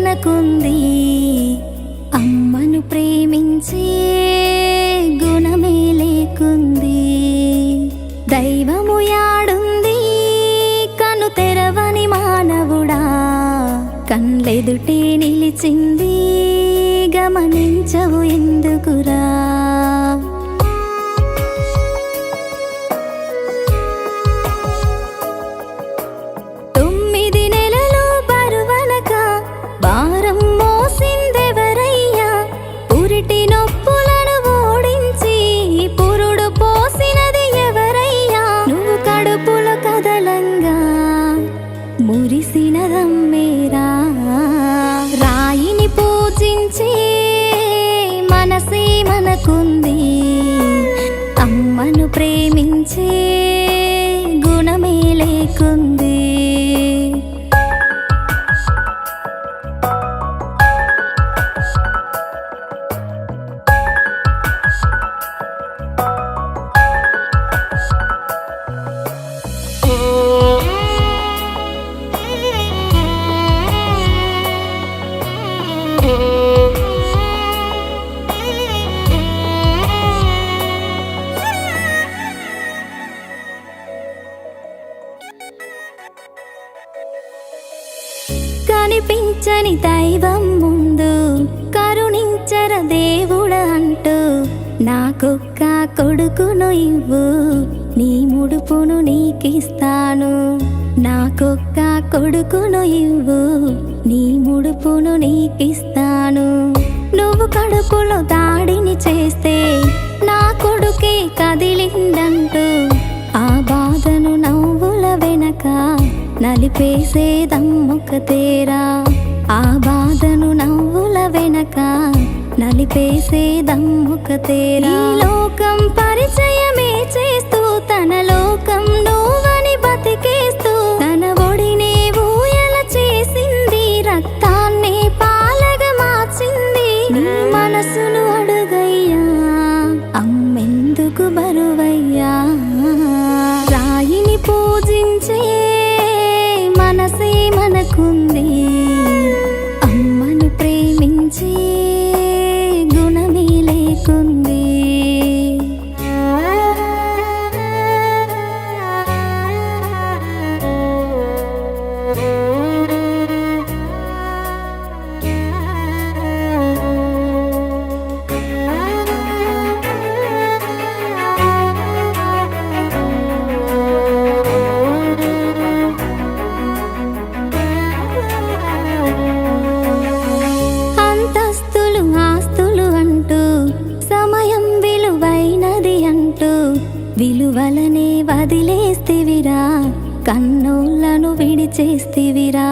మనకుంది. అమ్మను ప్రేమించే గుణమే లేకుంది. దైవము యాడుంది కను తెరవని మానవుడా, కన్లెదుటే నిలిచింది గమనించవు ఎందుకురా. మురిసినదమ్మేరా రాయిని పూజించే మనసే మనకుంది. అమ్మను ప్రేమించే గుణమే లేకుంది. కనిపించని దైవం ముందు కరుణించర దేవుడ అంటూ, నాకొక్క కొడుకును ఇవ్వు నీ ముడుపును నీకిస్తాను. నాకొక్క కొడుకును ఇవ్వు నీ ముడుపును నీకిస్తాను. నువ్వు కడుపులో దాడిని చేస్తే నా కొడుకే కదిలిందంటూ, ఆ బాధను నవ్వుల వెనక నలిపేసేదమ్మొకతేరా. ఆ బాధను నవ్వుల వెనక నలిపేసేదమ్మొకతేరా. లోకం పరిచయమే చేస్తూ తన లోకం నువ్వని బతికేస్తూ, తన ఒడినే ఊయల చేసింది, రక్తాన్నే పాలగా మార్చింది. నీ మనసును అడుగయ్యా అమ్మెందుకు బరువయ్యా. రాయిని పూజించే మనసే మనకుంది. అమ్మను ప్రేమించే గుణమే లేకుంది. విలువలనే వదిలేస్తివిరా, కన్నోళ్ళను విడిచేస్తివిరా.